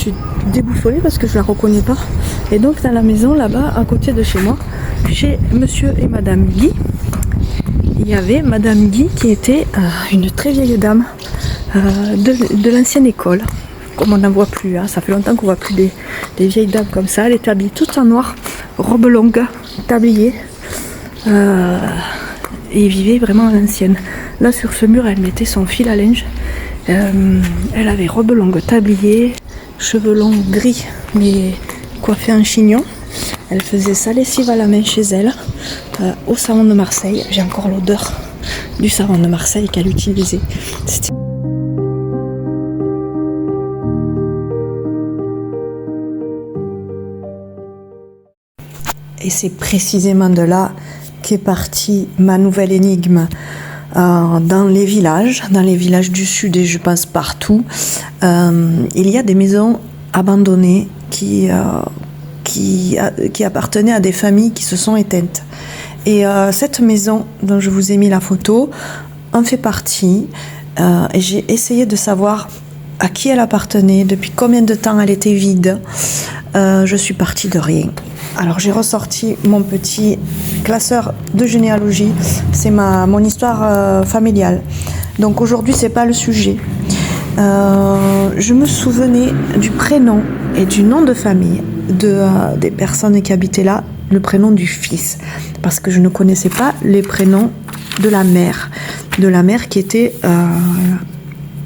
suis déboussolée parce que je la reconnais pas. Et donc dans la maison là-bas, à côté de chez moi, chez monsieur et madame Guy, il y avait madame Guy qui était une très vieille dame de l'ancienne école. Comme on n'en voit plus, hein. Ça fait longtemps qu'on voit plus des vieilles dames comme ça. Elle était habillée toute en noir, robe longue, tablier. Et vivait vraiment à l'ancienne. Là sur ce mur, elle mettait son fil à linge. Elle avait robe longue, tablier, cheveux longs gris, mais coiffés en chignon. Elle faisait sa lessive à la main chez elle, au savon de Marseille. J'ai encore l'odeur du savon de Marseille qu'elle utilisait. Et c'est précisément de là qu'est partie ma nouvelle énigme. Dans les villages du sud et je pense partout, il y a des maisons abandonnées qui appartenaient à des familles qui se sont éteintes. Et cette maison dont je vous ai mis la photo en fait partie. Et j'ai essayé de savoir à qui elle appartenait, depuis combien de temps elle était vide. Je suis partie de rien. Alors j'ai ressorti mon petit classeur de généalogie, c'est mon histoire familiale. Donc aujourd'hui c'est pas le sujet. Je me souvenais du prénom et du nom de famille des personnes qui habitaient là, le prénom du fils, parce que je ne connaissais pas les prénoms de la mère qui était...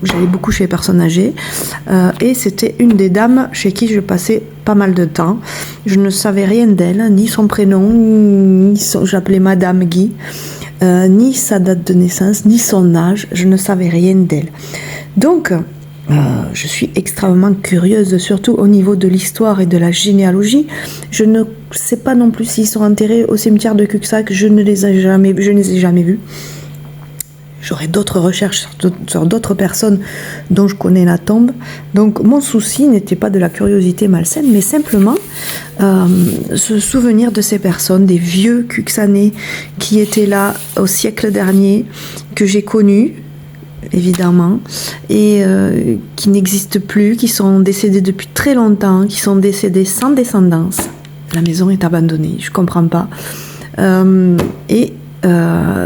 J'allais beaucoup chez les personnes âgées et c'était une des dames chez qui je passais pas mal de temps. Je ne savais rien d'elle, ni son prénom, j'appelais Madame Guy, ni sa date de naissance, ni son âge. Je ne savais rien d'elle. Donc, je suis extrêmement curieuse, surtout au niveau de l'histoire et de la généalogie. Je ne sais pas non plus s'ils sont enterrés au cimetière de Cuxac. Je ne les ai jamais vus. J'aurai d'autres recherches sur d'autres personnes dont je connais la tombe. Donc mon souci n'était pas de la curiosité malsaine, mais simplement se souvenir de ces personnes, des vieux Cuxanais qui étaient là au siècle dernier, que j'ai connus, évidemment, et qui n'existent plus, qui sont décédés depuis très longtemps, qui sont décédés sans descendance. La maison est abandonnée, je comprends pas.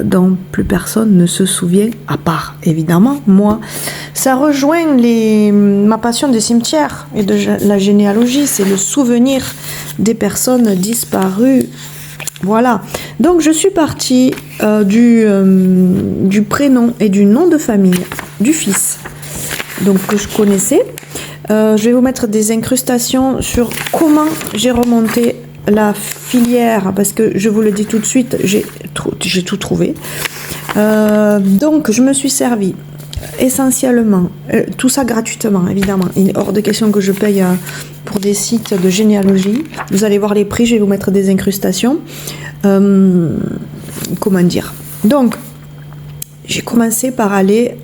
Dont plus personne ne se souvient, à part évidemment moi. Ça rejoint ma passion des cimetières et de la généalogie, c'est le souvenir des personnes disparues. Voilà, donc je suis partie du prénom et du nom de famille du fils, donc que je connaissais. Je vais vous mettre des incrustations sur comment j'ai remonté la filière, parce que je vous le dis tout de suite, j'ai tout trouvé. Donc je me suis servi essentiellement, tout ça gratuitement évidemment, il est hors de question que je paye pour des sites de généalogie. Vous allez voir les prix, je vais vous mettre des incrustations. Comment dire, donc j'ai commencé par aller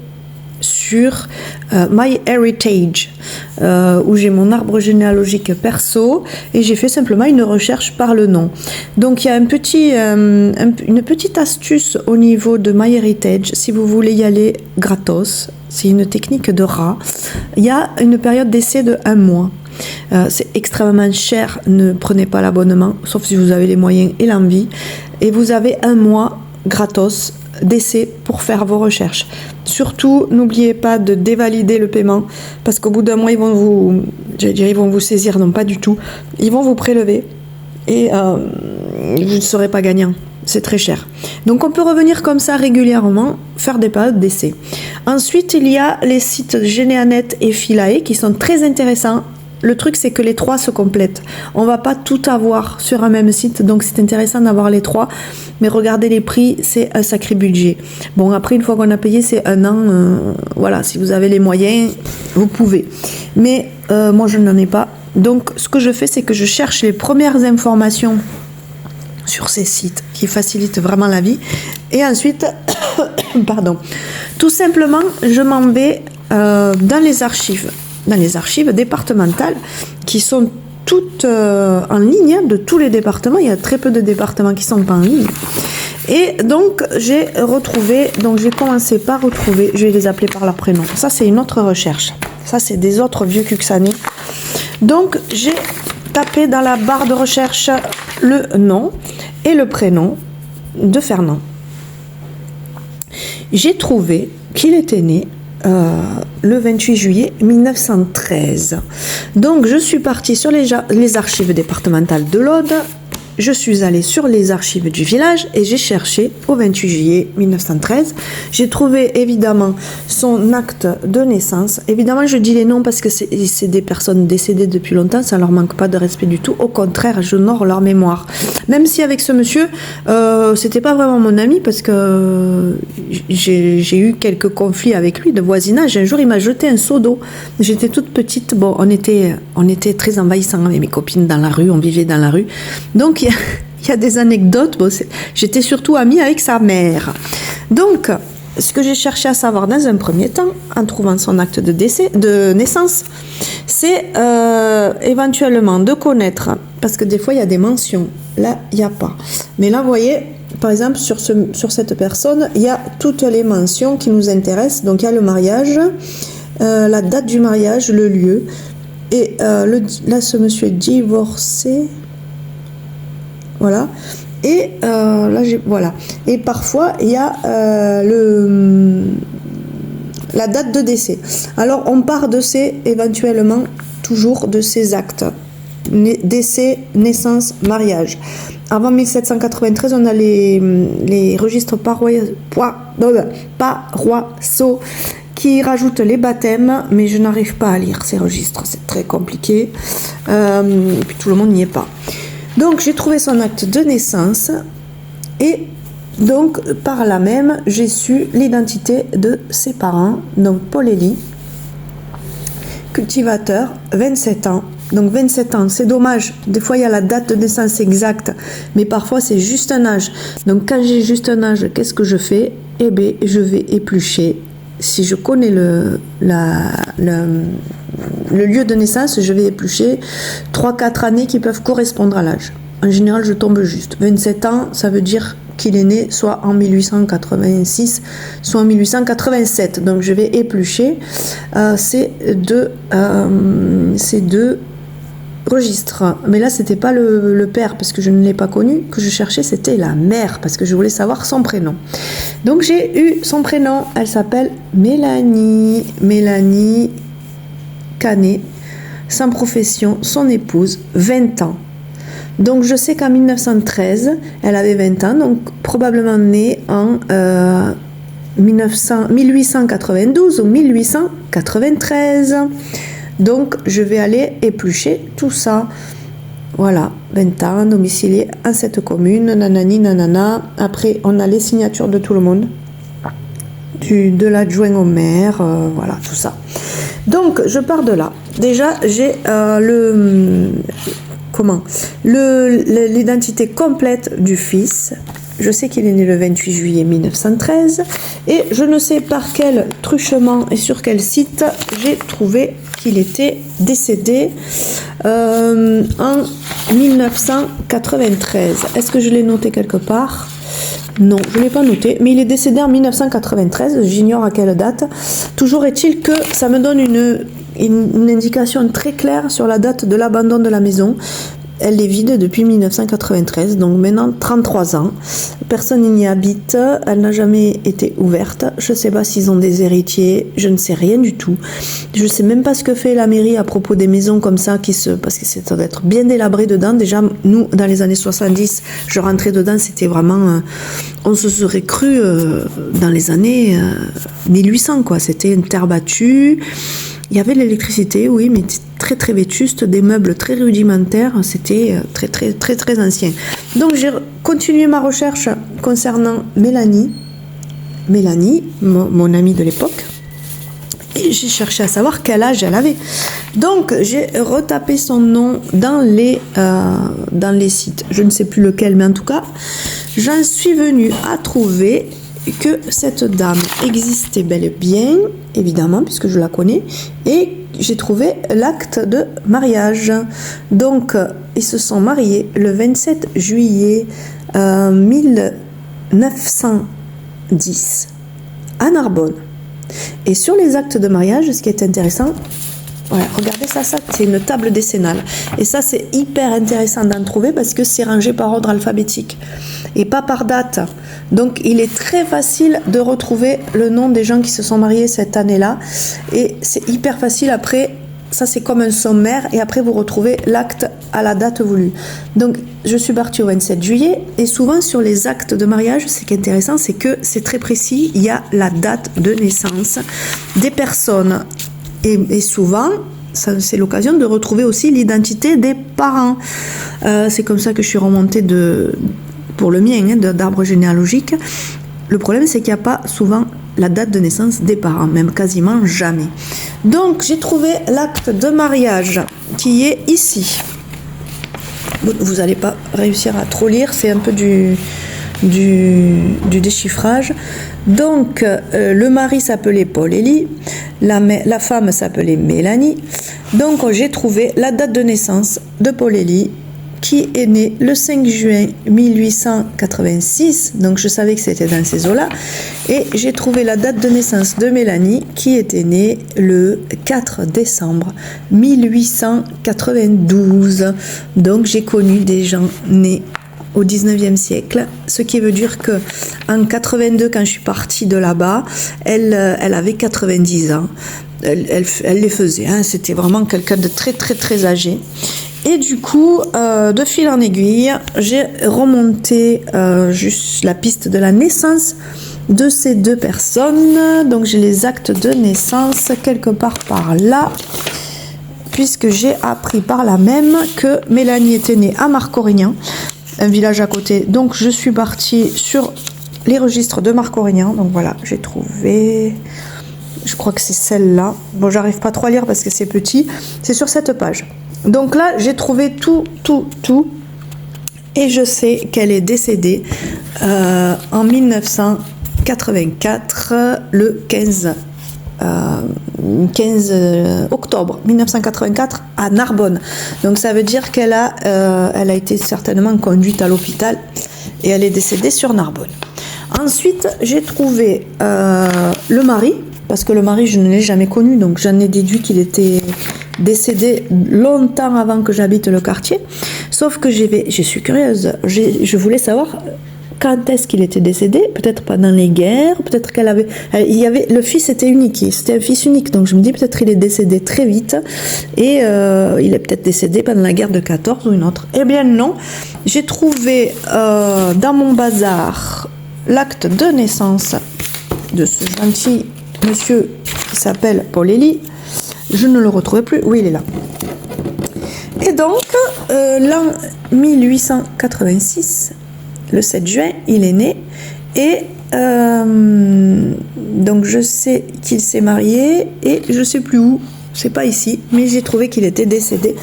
sur MyHeritage, où j'ai mon arbre généalogique perso, et j'ai fait simplement une recherche par le nom. Donc il y a une petite astuce au niveau de MyHeritage, si vous voulez y aller gratos, c'est une technique de rat. Il y a une période d'essai de 1 mois. C'est extrêmement cher, ne prenez pas l'abonnement, sauf si vous avez les moyens et l'envie, et vous avez 1 mois gratos d'essai pour faire vos recherches. Surtout, n'oubliez pas de dévalider le paiement, parce qu'au bout d'1 mois, ils vont vous saisir, non pas du tout, ils vont vous prélever et vous ne serez pas gagnant. C'est très cher. Donc on peut revenir comme ça régulièrement, faire des périodes d'essai. Ensuite, il y a les sites Généanet et Philae qui sont très intéressants. Le truc, c'est que les 3 se complètent. On va pas tout avoir sur un même site, donc c'est intéressant d'avoir les 3. Mais regardez les prix, c'est un sacré budget. Bon, après, une fois qu'on a payé, c'est 1 an. Voilà, si vous avez les moyens, vous pouvez. Mais moi, je n'en ai pas. Donc, ce que je fais, c'est que je cherche les premières informations sur ces sites qui facilitent vraiment la vie. Et ensuite, tout simplement, je m'en vais dans les archives départementales qui sont toutes en ligne, de tous les départements. Il y a très peu de départements qui sont pas en ligne. Et donc j'ai commencé par retrouver, je vais les appeler par leur prénom. Ça, c'est une autre recherche. Ça, c'est des autres vieux Cuxanais Donc j'ai tapé dans la barre de recherche le nom et le prénom de Fernand. J'ai trouvé qu'il était né le 28 juillet 1913. Donc je suis partie sur les archives départementales de l'Aude. Je suis allée sur les archives du village et j'ai cherché au 28 juillet 1913. J'ai trouvé évidemment son acte de naissance. Évidemment, je dis les noms parce que c'est des personnes décédées depuis longtemps, ça leur manque pas de respect du tout. Au contraire, j'honore leur mémoire. Même si avec ce monsieur, c'était pas vraiment mon ami parce que j'ai eu quelques conflits avec lui de voisinage. Un jour, il m'a jeté un seau d'eau. J'étais toute petite. Bon, on était très envahissants avec mes copines dans la rue, on vivait dans la rue. Donc, il y a des anecdotes. Bon, j'étais surtout amie avec sa mère. Donc, ce que j'ai cherché à savoir dans un premier temps, en trouvant son acte de naissance, c'est éventuellement de connaître, parce que des fois il y a des mentions, là il n'y a pas. Mais là, vous voyez, par exemple, sur cette personne, il y a toutes les mentions qui nous intéressent. Donc, il y a le mariage, la date du mariage, le lieu. Et là, ce monsieur est divorcé. Voilà. Et là, voilà. Et parfois, il y a la date de décès. Alors, on part de éventuellement, toujours de ces actes. Décès, naissance, mariage. Avant 1793, on a les registres paroissiaux qui rajoutent les baptêmes, mais je n'arrive pas à lire ces registres, c'est très compliqué. Et puis tout le monde n'y est pas. Donc j'ai trouvé son acte de naissance et donc par là même j'ai su l'identité de ses parents. Donc Paul Élie, cultivateur, 27 ans. Donc 27 ans, c'est dommage, des fois il y a la date de naissance exacte, mais parfois c'est juste un âge. Donc quand j'ai juste un âge, qu'est-ce que je fais? Eh bien je vais éplucher. Si je connais le lieu de naissance, je vais éplucher 3-4 années qui peuvent correspondre à l'âge. En général, je tombe juste. 27 ans, ça veut dire qu'il est né soit en 1886, soit en 1887. Donc, je vais éplucher ces deux registres. Mais là, c'était pas le père, parce que je ne l'ai pas connu. Que je cherchais, c'était la mère, parce que je voulais savoir son prénom. Donc, j'ai eu son prénom. Elle s'appelle Mélanie. Mélanie Canet. Sans profession, son épouse, 20 ans. Donc, je sais qu'en 1913, elle avait 20 ans, donc probablement née en 1892 ou 1893. Donc, je vais aller éplucher tout ça. Voilà, 20 ans, domicilié à cette commune, nanani, nanana. Après, on a les signatures de tout le monde, de l'adjoint au maire, voilà, tout ça. Donc, je pars de là. Déjà, j'ai l'identité complète du fils. Je sais qu'il est né le 28 juillet 1913 et je ne sais par quel truchement et sur quel site j'ai trouvé qu'il était décédé en 1993. Est-ce que je l'ai noté quelque part? Non, je ne l'ai pas noté, mais il est décédé en 1993, j'ignore à quelle date. Toujours est-il que ça me donne une indication très claire sur la date de l'abandon de la maison. Elle est vide depuis 1993, donc maintenant 33 ans. Personne n'y habite, elle n'a jamais été ouverte. Je ne sais pas s'ils ont des héritiers, je ne sais rien du tout. Je ne sais même pas ce que fait la mairie à propos des maisons comme ça, parce que ça doit être bien délabré dedans. Déjà, nous, dans les années 70, je rentrais dedans, c'était vraiment... on se serait cru dans les années 1800, quoi. C'était une terre battue. Il y avait de l'électricité, oui, mais très très vétuste, des meubles très rudimentaires, c'était très très très très ancien. Donc j'ai continué ma recherche concernant Mélanie, mon amie de l'époque, et j'ai cherché à savoir quel âge elle avait. Donc j'ai retapé son nom dans les sites, je ne sais plus lequel, mais en tout cas, j'en suis venue à trouver que cette dame existait bel et bien, évidemment, puisque je la connais, et j'ai trouvé l'acte de mariage. Donc, ils se sont mariés le 27 juillet 1910 à Narbonne. Et sur les actes de mariage, ce qui est intéressant, Voilà, regardez ça, c'est une table décennale. Et ça, c'est hyper intéressant d'en trouver parce que c'est rangé par ordre alphabétique et pas par date. Donc, il est très facile de retrouver le nom des gens qui se sont mariés cette année-là. Et c'est hyper facile après. Ça, c'est comme un sommaire et après, vous retrouvez l'acte à la date voulue. Donc, je suis partie au 27 juillet et souvent sur les actes de mariage, ce qui est intéressant, c'est que c'est très précis. Il y a la date de naissance des personnes et souvent, c'est l'occasion de retrouver aussi l'identité des parents. C'est comme ça que je suis remontée pour le mien, d'arbre généalogique. Le problème, c'est qu'il n'y a pas souvent la date de naissance des parents, même quasiment jamais. Donc, j'ai trouvé l'acte de mariage qui est ici. Vous n'allez pas réussir à trop lire, c'est un peu du déchiffrage. Donc, le mari s'appelait Paul-Élie, la femme s'appelait Mélanie. Donc, j'ai trouvé la date de naissance de Paul-Élie, qui est né le 5 juin 1886, donc je savais que c'était dans ces eaux-là, et j'ai trouvé la date de naissance de Mélanie, qui était née le 4 décembre 1892, donc j'ai connu des gens nés au 19e siècle, ce qui veut dire que en 82, quand je suis partie de là-bas, elle avait 90 ans, elle les faisait, hein, c'était vraiment quelqu'un de très très très âgé. Et du coup, de fil en aiguille, j'ai remonté juste la piste de la naissance de ces deux personnes. Donc j'ai les actes de naissance quelque part par là, puisque j'ai appris par là même que Mélanie était née à Marcorignan, un village à côté. Donc je suis partie sur les registres de Marcorignan. Donc voilà, j'ai trouvé... Je crois que c'est celle-là. Bon, j'arrive pas trop à lire parce que c'est petit. C'est sur cette page. Donc là, j'ai trouvé tout. Et je sais qu'elle est décédée en 1984, le 15 octobre 1984 à Narbonne. Donc ça veut dire qu'elle a été certainement conduite à l'hôpital et elle est décédée sur Narbonne. Ensuite, j'ai trouvé le mari. Parce que le mari, je ne l'ai jamais connu, donc j'en ai déduit qu'il était décédé longtemps avant que j'habite le quartier. Sauf que je suis curieuse, je voulais savoir quand est-ce qu'il était décédé, peut-être pendant les guerres, peut-être le fils était unique, c'était un fils unique, donc je me dis peut-être il est décédé très vite et il est peut-être décédé pendant la guerre de 14 ou une autre. Eh bien non, j'ai trouvé dans mon bazar l'acte de naissance de ce gentil monsieur qui s'appelle Paul-Élie. Je ne le retrouvais plus. Oui, il est là. Et donc, l'an 1886, le 7 juin, il est né. Et donc, je sais qu'il s'est marié et je ne sais plus où. C'est pas ici, mais j'ai trouvé qu'il était décédé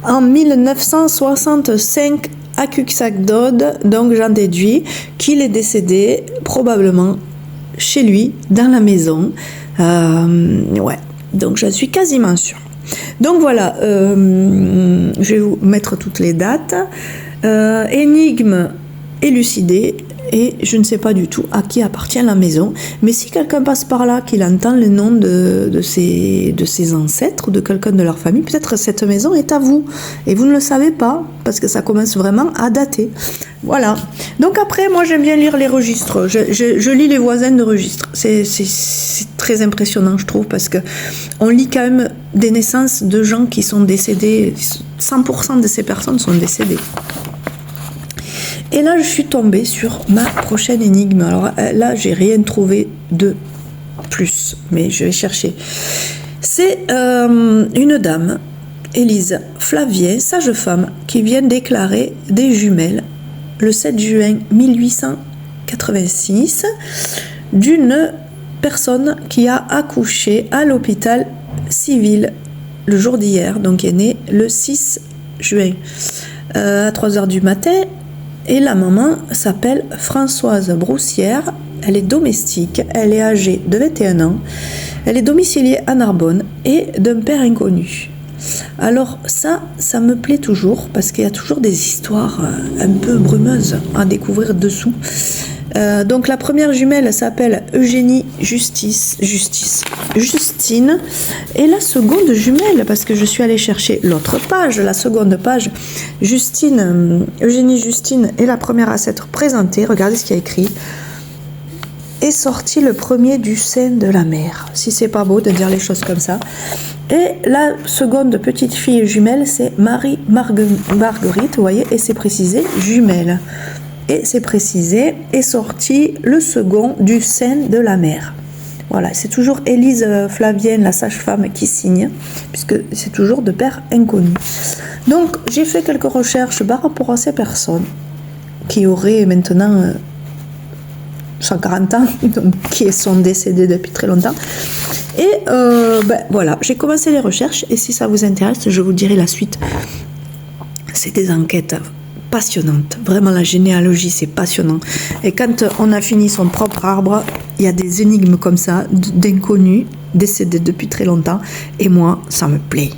en 1965 à Cuxac-Dode. Donc, j'en déduis qu'il est décédé probablement chez lui, dans la maison. Ouais, donc je suis quasiment sûre. Donc voilà, je vais vous mettre toutes les dates. Énigme élucidée. Et je ne sais pas du tout à qui appartient la maison. Mais si quelqu'un passe par là, qu'il entend le nom de ses ancêtres ou de quelqu'un de leur famille, peut-être cette maison est à vous. Et vous ne le savez pas, parce que ça commence vraiment à dater. Voilà. Donc après, moi j'aime bien lire les registres. Je lis les voisins de registres. C'est très impressionnant, je trouve, parce que on lit quand même des naissances de gens qui sont décédés. 100% de ces personnes sont décédées. Et là, je suis tombée sur ma prochaine énigme. Alors là, j'ai rien trouvé de plus, mais je vais chercher. C'est une dame, Élise Flavien, sage-femme, qui vient déclarer des jumelles le 7 juin 1886 d'une personne qui a accouché à l'hôpital civil le jour d'hier, donc qui est née le 6 juin à 3h du matin. Et la maman s'appelle Françoise Broussière, elle est domestique, elle est âgée de 21 ans, elle est domiciliée à Narbonne et d'un père inconnu. Alors ça me plaît toujours parce qu'il y a toujours des histoires un peu brumeuses à découvrir dessous. Donc la première jumelle s'appelle Eugénie Justine. Et la seconde jumelle, parce que je suis allée chercher l'autre page, la seconde page, Eugénie Justine est la première à s'être présentée. Regardez ce qu'il y a écrit. Est sorti le premier du sein de la mère. Si c'est pas beau de dire les choses comme ça. Et la seconde petite fille jumelle, c'est Marguerite, vous voyez, et c'est précisé jumelle. Et c'est précisé, est sorti le second du sein de la mère. Voilà, c'est toujours Élise Flavienne, la sage-femme, qui signe, puisque c'est toujours de père inconnu. Donc, j'ai fait quelques recherches par rapport à ces personnes qui auraient maintenant 140 ans, donc qui sont décédées depuis très longtemps. Et voilà, j'ai commencé les recherches, et si ça vous intéresse, je vous dirai la suite. C'est des enquêtes passionnantes. Vraiment, la généalogie, c'est passionnant. Et quand on a fini son propre arbre, il y a des énigmes comme ça, d'inconnus, décédés depuis très longtemps. Et moi, ça me plaît.